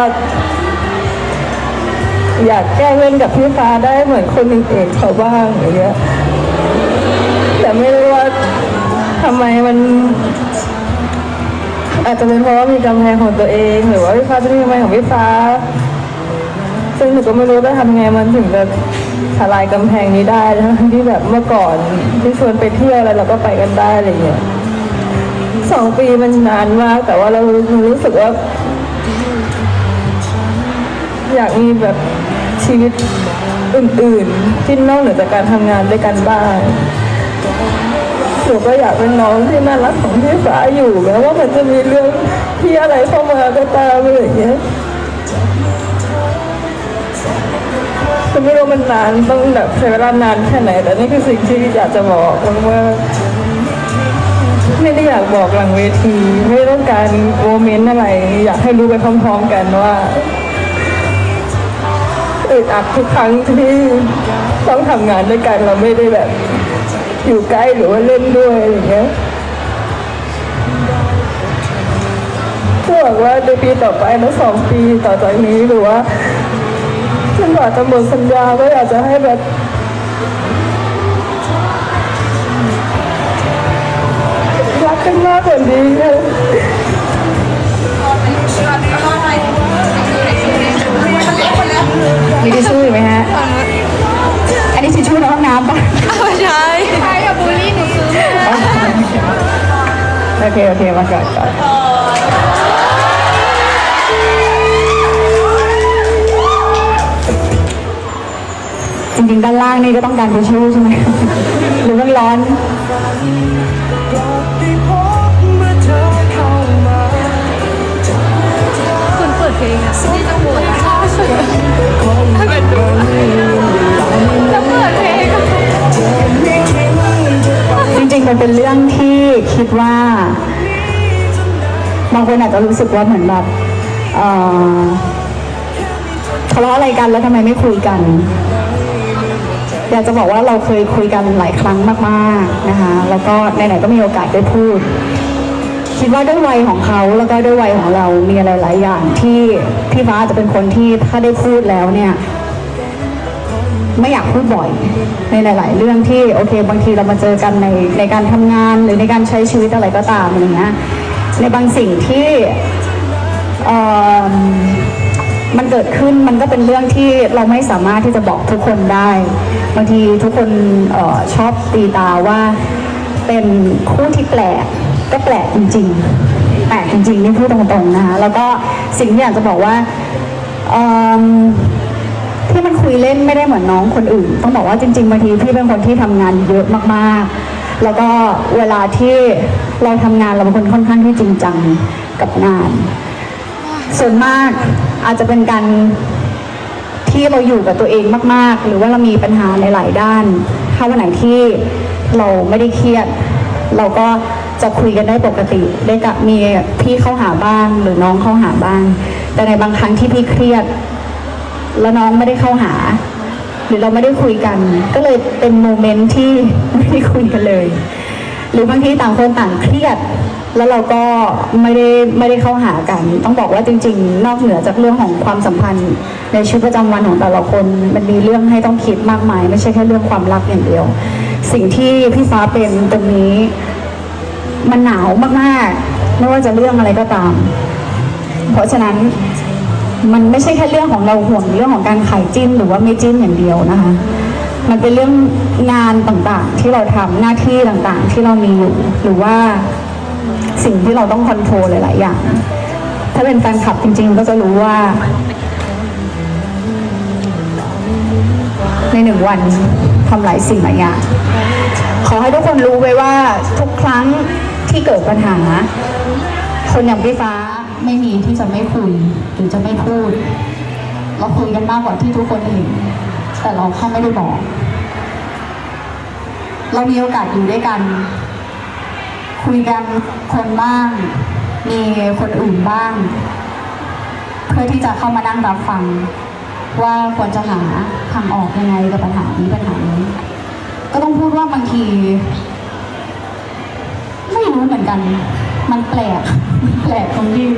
อยากแก้เล่นกับพี่ฟ้าได้เหมือนคนอื่นๆเขาบ้างอย่างเงี้ยแต่ไม่รู้ว่าทำไมมัน อาจจะเป็นเพราะว่ามีกำแพงของตัวเองหรือว่าพี่ฟ้าจะมีกำแพงของพี่ฟ้า ซึ่งหนูก็ไม่รู้จะทำไงมันถึงจะทลายกำแพงนี้ได้ทั้งที่แบบเมื่อก่อนที่ชวนไปเที่ยวอะไรเราก็ไปกันได้อะไรเงี้ย2 ปีมันนานมากแต่ว่าเรารู้สึกว่า อยากมีแบบชีวิตอื่นๆที่นอกเหนือจากการทำงานด้วยกันบ้างหนูก็อยากเป็นน้องที่น่ารักของพี่ฟ้าอยู่แม้ว่ามันจะมีเรื่องที่อะไรเข้ามาก็ตามอะไรอย่างเงี้ยแต่ไม่รู้มันนานต้องแบบใช้เวลานานแค่ไหนแต่นี่คือสิ่งที่อยากจะบอกว่าไม่ได้อยากบอกหลังเวทีไม่ต้องการโมเมนต์อะไรอยากให้รู้ไปพร้อมๆกันว่าอึดอัดทุกครั้งที่ต้องทำงานด้วยกันเราไม่ได้แบบอยู่ใกล้หรือว่าเล่นด้วยอะไรอย่างเงี้ยก็หวังว่าในปีต่อไปนะ2 ปีต่อจากนี้หรือว่าจนกว่าจะหมดสัญญาก็อยากจะให้แบบรักกันมากกว่านี้ค่ะ มีทิชชู่อยู่ไหมฮะ อันนี้ทิชชู่ในห้องน้ำปะ ไม่ใช่ใครอะบูลลี่หนูซื้อมา โอเค มาก่อนจริงๆ ด้านล่างนี่ก็ต้องการทิชชู่ใช่ไหม หรือมันร้อน คุณเปิดเพลงอะนี่ต้องโหวตอะถ้าเป็นดูแล้วเปิดเพลงอะ จริงๆ มันเป็นเรื่องที่คิดว่า บางคนอาจจะรู้สึกว่าเหมือนแบบทะเลาะอะไรกันแล้วทำไมไม่คุยกัน อยากจะบอกว่าเราเคยคุยกันหลายครั้งมากๆนะคะ แล้วก็ไหนๆก็มีโอกาสได้พูด คิดว่าด้วยวัยของเขาแล้วก็ด้วยวัยของเรามีอะไรหลายอย่างที่พี่ฟ้าจะเป็นคนที่ถ้าได้พูดแล้วเนี่ย ไม่อยากพูดบ่อยในหลาย ๆ เรื่องที่โอเคบางทีเรามาเจอกันในการทำงานหรือในการใช้ชีวิตอะไรก็ตามอะไรเงี้ยในบางสิ่งที่มันเกิดขึ้นมันก็เป็นเรื่องที่เราไม่สามารถที่จะบอกทุกคนได้บางทีทุกคนชอบตีตาว่าเป็นคู่ที่แปลกก็แปลกจริงๆแปลกจริงๆนี่พูดตรงๆนะคะแล้วก็สิ่งที่อยากจะบอกว่าที่มันคุยเล่นไม่ได้เหมือนน้องคนอื่นต้องบอกว่าจริงๆบางทีพี่เป็นคนที่ทำงานเยอะมากๆแล้วก็เวลาที่เราทำงานเราเป็นคนค่อนข้างที่จริงจังกับงานส่วนมากอาจจะเป็นการที่เราอยู่กับตัวเองมากๆหรือว่าเรามีปัญหาในหลายด้านถ้าวันไหนที่เราไม่ได้เครียดเราก็จะคุยกันได้ปกติได้กับมีพี่เข้าหาบ้างหรือน้องเข้าหาบ้างแต่ในบางครั้งที่พี่เครียดแล้วน้องไม่ได้เข้าหาหรือเราไม่ได้คุยกันก็เลยเป็นโมเมนต์ที่ไม่ได้คุยกันเลยหรือบางทีต่างคนต่างเครียดแล้วเราก็ไม่ได้เข้าหากันต้องบอกว่าจริงๆนอกเหนือจากเรื่องของความสัมพันธ์ในชีวิตประจำวันของแต่ละคนมันมีเรื่องให้ต้องคิดมากมายไม่ใช่แค่เรื่องความรักอย่างเดียวสิ่งที่พี่ฟ้าเป็นตรงนี้มันหนาวมากๆไม่ว่าจะเรื่องอะไรก็ตามเพราะฉะนั้นมันไม่ใช่แค่เรื่องของเราห่วงเรื่องของการขายจิ้นหรือว่าไม่จิ้นอย่างเดียวนะคะมันเป็นเรื่องงานต่างๆที่เราทำหน้าที่ต่างๆที่เรามีอยู่หรือว่าสิ่งที่เราต้องคอนโทรลหลายๆอย่างถ้าเป็นแฟนคลับจริงๆก็จะรู้ว่า ในหนึ่งวันทำหลายสิ่งหลายอย่างขอให้ทุกคนรู้ไว้ว่าทุกครั้งที่เกิดปัญหา คนอย่างพี่ฟ้าไม่มีที่จะไม่คุยหรือจะไม่พูด เราคุยกันมากกว่าที่ทุกคนเห็นแต่เราแค่ไม่ได้บอก เรามีโอกาสอยู่ด้วยกัน คุยกันคนบ้าง มีคนอื่นบ้าง เพื่อที่จะเข้ามานั่งรับฟัง ว่าควรจะหาทางออกยังไงกับปัญหานี้ก็ต้องพูดว่าบางที ไม่รู้เหมือนกัน มันแปลกตรงที่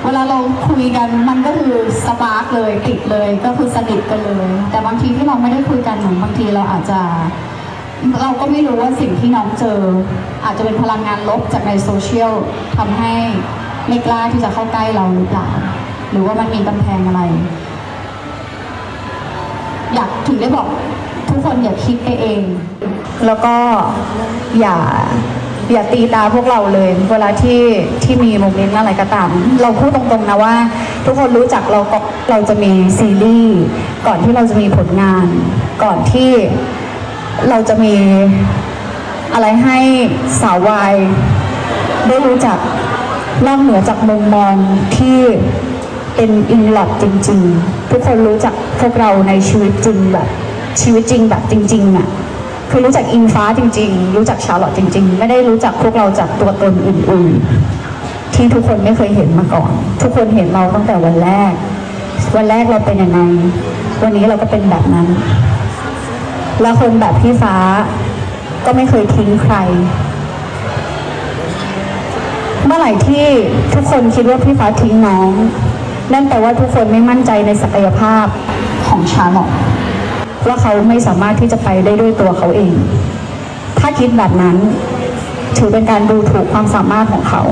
เวลาเราคุยกันมันก็คือสปาร์กเลยติดเลยก็คือสนิทกันเลย แต่บางทีที่เราไม่ได้คุยกันบางทีเราอาจจะเราก็ไม่รู้ว่าสิ่งที่น้องเจอ อาจจะเป็นพลังงานลบจากในโซเชียลทำให้ไม่กล้าที่จะเข้าใกล้เราหรือเปล่าหรือว่ามันมีกำแพงอะไร อยากถึงได้บอกทุกคนอย่าคิดไปเอง แล้วก็อย่าตีตาพวกเราเลยเวลาที่มีโมเมนต์อะไรก็ตามเราพูดตรงๆนะว่าทุกคนรู้จักเราจะมีซีรีส์ก่อนที่เราจะมีผลงาน ก่อนที่เราจะมีอะไรให้สาววายได้รู้จักนอกเหนือจากมุมมองที่เป็นอิงลอดจริงๆทุกคนรู้จักพวกเราในชีวิตจริงแบบจริงๆอ่ะคือรู้จักอิงฟ้าจริงๆรู้จักชาร์ลอตจริงๆไม่ได้รู้จักพวกเราจากตัวตนอื่นๆที่ทุกคนไม่เคยเห็นมาก่อนทุกคนเห็นเราตั้งแต่วันแรกเราเป็นยังไงวันนี้เราก็เป็นแบบนั้นแล้วคนแบบพี่ฟ้าก็ไม่เคยทิ้งใครเมื่อไหร่ที่ทุกคนคิดว่าพี่ฟ้าทิ้งน้องนั่นแปลว่าทุกคนไม่มั่นใจในศักยภาพของชาร์ลอตว่าเขาไม่สามารถที่จะไปได้ด้วยตัวเขาเองถ้าคิดแบบนั้นถือเป็นการดูถูกความสามารถของเขา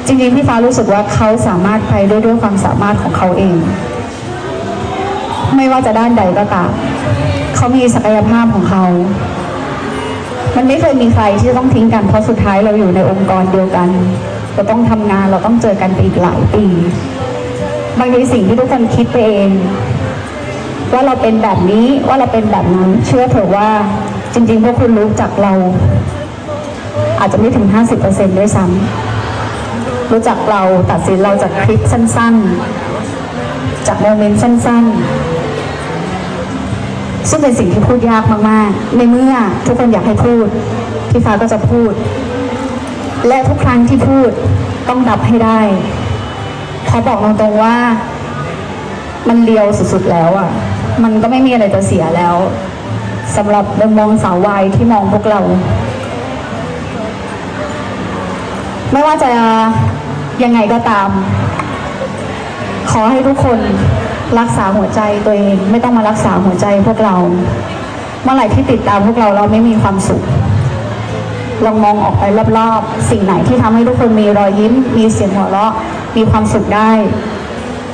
จริงๆพี่ฟ้ารู้สึกว่าเขาสามารถไปได้ด้วยความสามารถของเขาเองไม่ว่าจะด้านใดก็ตามเขามีศักยภาพของเขามันไม่เคยมีใครที่ต้องทิ้งกันเพราะสุดท้ายเราอยู่ในองค์กรเดียวกันเราต้องทำงานเราต้องเจอกันไปอีกหลายปีบางทีสิ่งที่ทุกคนคิดไปเองว่าเราเป็นแบบนี้ว่าเราเป็นแบบนั้นเชื่อเถอะว่าจริงๆพวกคุณรู้จักเราอาจจะไม่ถึง 50% ด้วยซ้ำรู้จักเราตัดสินเราจากคลิปสั้นๆจากโมเมนต์สั้นๆซึ่งเป็นสิ่งที่พูดยากมากๆในเมื่อทุกคนอยากให้พูดพี่ฟ้าก็จะพูดและทุกครั้งที่พูดต้องรับให้ได้ขอบอกตรงๆว่ามันเลียวสุดๆแล้วอ่ะมันก็ไม่มีอะไรจะเสียแล้วสำหรับมุมมองสาววายที่มองพวกเราไม่ว่าจะยังไงก็ตามขอให้ทุกคนรักษาหัวใจตัวเองไม่ต้องมารักษาหัวใจพวกเราเมื่อไหร่ที่ติดตามพวกเราไม่มีความสุขลองมองออกไปรอบๆสิ่งไหนที่ทำให้ทุกคนมีรอยยิ้มมีเสียงหัวเราะมีความสุขได้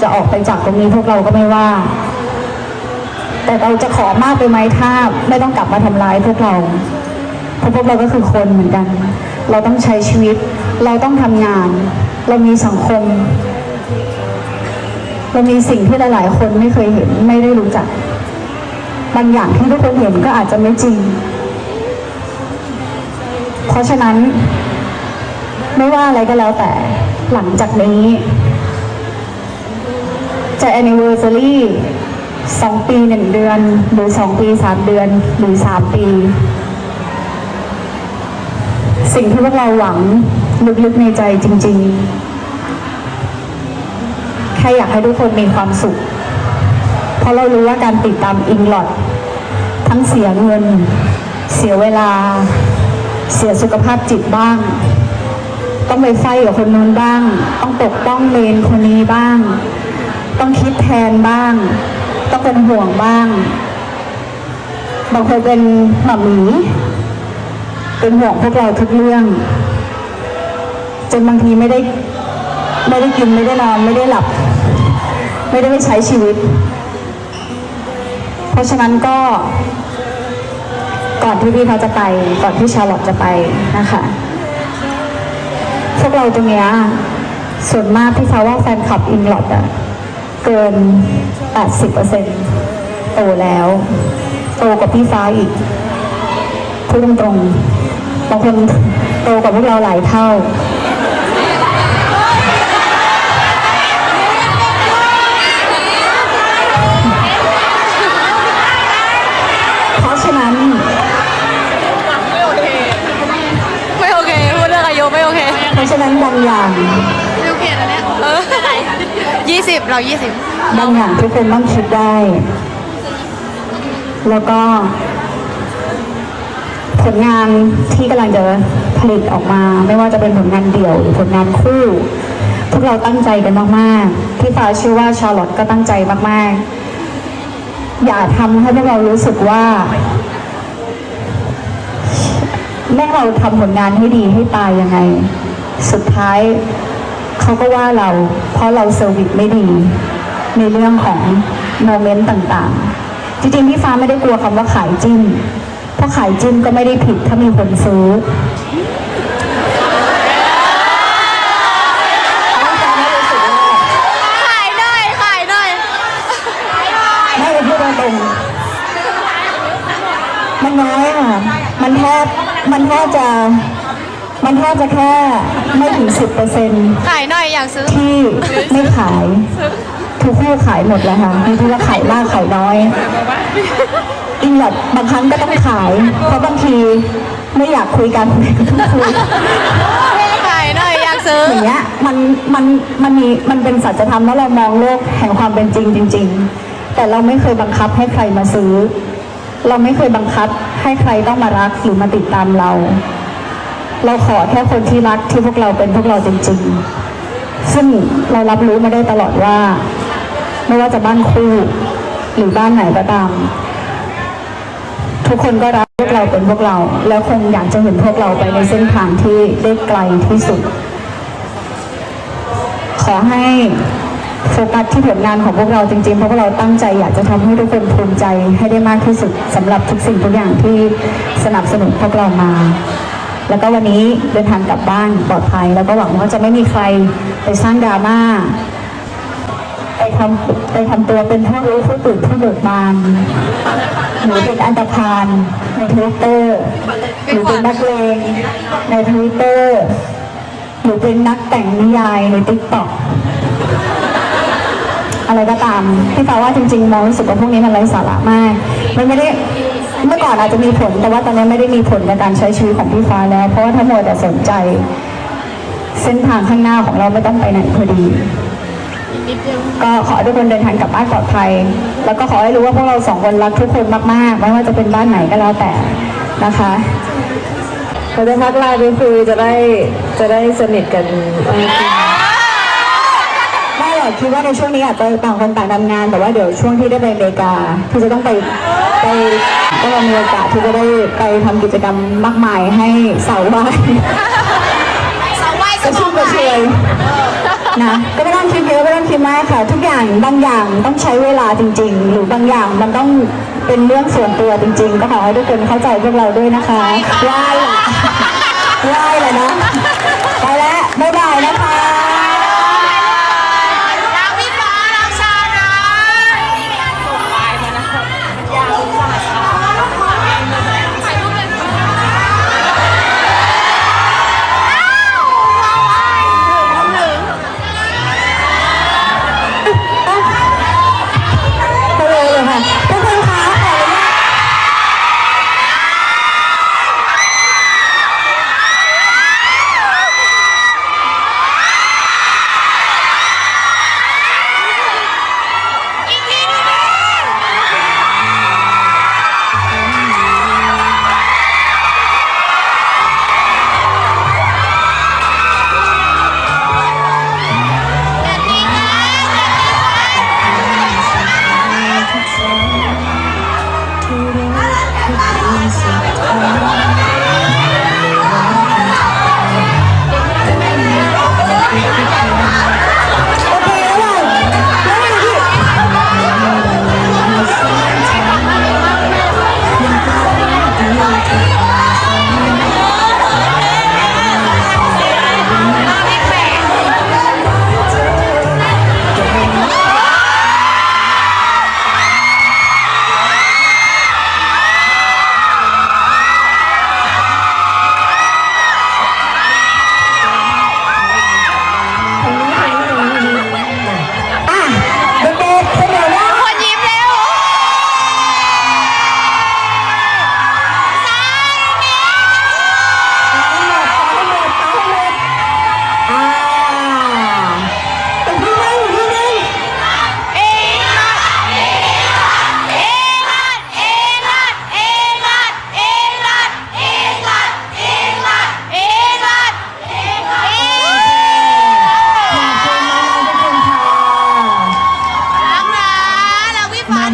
จะออกไปจากตรงนี้พวกเราก็ไม่ว่าแต่เราจะขอมากไปไหมถ้าไม่ต้องกลับมาทำร้ายพวกเราเพราะพวกเราก็คือคนเหมือนกันเราต้องใช้ชีวิตเราต้องทำงานเรามีสังคมเรามีสิ่งที่หลายๆคนไม่เคยเห็นไม่ได้รู้จักบางอย่างที่ทุกคนเห็นก็อาจจะไม่จริงเพราะฉะนั้นไม่ว่าอะไรก็แล้วแต่หลังจากนี้จะ anniversary 2 ปี 1 เดือนหรือ2 ปี 3 เดือนหรือ3 ปีสิ่งที่พวกเราหวังลึกๆในใจจริงๆแค่อยากให้ทุกคนมีความสุขเพราะเรารู้ว่าการติดตามอิงลอดทั้งเสียเงินเสียเวลาเสียสุขภาพจิตบ้างต้องไปไฟกับคนนู้นบ้างต้องปกป้องเลนคนนี้บ้างต้องคิดแทนบ้างต้องเป็นห่วงบ้างบางคนเป็นหมาหมีเป็นห่วงพวกเราทุกเรื่องจนบางทีไม่ได้กินไม่ได้นอนไม่ได้หลับไม่ได้ไปใช้ชีวิตเพราะฉะนั้นก็ก่อนที่พี่เขาจะไปก่อนที่ชาร์ลอตจะไปนะคะพวกเราตรงเนี้ยส่วนมากพี่ฟ้าว่าแฟนคลับอิงลอดอะเกิน 80% โตแล้ว โตกว่าพี่ฟ้าอีกพูดตรงๆบางคนโตกว่าพวกเราหลายเท่า เพราะฉะนั้น ไม่โอเคพูดเรื่องอายุไม่โอเค เพราะฉะนั้นบางอย่าง ไม่โอเคนะเนี่ย20เรา20บางอย่างทุกคนต้องคิดได้ แล้วก็ ผลงานที่กำลังจะผลิตออกมา ไม่ว่าจะเป็นผลงานเดี่ยวหรือผลงานคู่ พวกเราตั้งใจกันมากๆพี่ฟ้าเชื่อว่าชาร์ลอตก็ตั้งใจมากๆอย่าทำให้พวกเรารู้สึกว่าแม้เราทำผลงานให้ดีให้ตายยังไง สุดท้ายเขาก็ว่าเราเพราะเราเซอร์วิสไม่ดีในเรื่องของโมเมนต์ต่างๆจริงๆพี่ฟ้าไม่ได้กลัวคำว่าขายจิ้นเพราะขายจิ้นก็ไม่ได้ผิดถ้ามีคนซื้อขายหน่อยขายหน่อย ไม่ได้พูดตรงๆมันน้อยค่ะมันแทบจะแค่ไม่ถึง 10% ขายหน่อยอยากซื้อ ที่ไม่ขายทุกคู่ขายหมดแล้วค่ะไม่รู้ว่าขายมากขายน้อยอิงแบบบางครั้งก็ต้องขาย เพราะบางทีไม่อยากคุยกันก็ต้องคุย ขายหน่อยอยากซื้อ อย่างเงี้ยมันเป็นสัจธรรมแล้วเรามองโลกแห่งความเป็นจริงจริงๆแต่เราไม่เคยบังคับให้ใครมาซื้อ เราไม่เคยบังคับให้ใครต้องมารักหรือมาติดตามเราขอแค่คนที่รักที่พวกเราเป็นพวกเราจริงๆซึ่งเรารับรู้มาได้ตลอดว่าไม่ว่าจะบ้านคู่หรือบ้านไหนก็ตามทุกคนก็รักพวกเราเป็นพวกเราแล้วคงอยากจะเห็นพวกเราไปในเส้นทางที่ได้ไกลที่สุดขอให้โฟกัสที่ผลงานของพวกเราจริงๆเพราะพวกเราตั้งใจอยากจะทำให้ทุกคนภูมิใจให้ได้มากที่สุดสำหรับทุกสิ่งทุกอย่างที่สนับสนุนพวกเรามาแล้วก็วันนี้เดินทางกลับบ้านปลอดภัยแล้วก็หวังว่าจะไม่มีใครไปสร้างดราม่าไปทำตัวเป็นผู้รู้ผู้ตื่นผู้เบิกบานหรือเป็นอันตพาลในทวิตเตอร์หรือเป็นนักเลงในทวิตเตอร์หรือเป็นนักแต่งนิยายในติ๊กต็อกอะไรก็ตามพี่ฟ้าว่าจริงๆมองรู้สึกว่าพวกนี้มันไร้สาระมากมันไม่ได้เมื่อก่อนอาจจะมีผลแต่ว่าตอนนี้ไม่ได้มีผลในการใช้ชีวิตของพี่ฟ้าแล้วเพราะว่าถ้ามัวแต่สนใจเส้นทางข้างหน้าของเราไม่ต้องไปไหนพอดีก็ขอให้ทุกคนเดินทางกลับบ้านปลอดภัยแล้วก็ขอให้รู้ว่าพวกเราสองคนรักทุกคนมากๆไม่ว่าจะเป็นบ้านไหนก็แล้วแต่นะคะเราจะพักไลน์ไปคุยจะได้สนิทกันไม่หรอกคิดว่าในช่วงนี้อาจจะต่างคนต่างทำงานแต่ว่าเดี๋ยวช่วงที่ได้ไปอเมริกาที่จะต้องไปก็มีโอกาสที่จะได้ไปทำกิจกรรมมากมายให้สาววายกระชุ่มกระชวยนะก็ไม่ต้องคิดเยอะไม่ต้องคิดมากค่ะทุกอย่างบางอย่างต้องใช้เวลาจริงๆหรือบางอย่างมันต้องเป็นเรื่องส่วนตัวจริงๆก็ขอให้ทุกคนเข้าใจพวกเราด้วยนะคะไหว้เลยนะไปแล้วบ๊ายบายนะคะรักพี่ฟ้ารักชานะไปเลยค่ะทุกคนคะขออนุญาต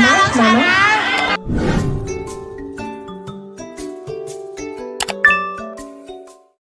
น่ารัก มาไหม นะ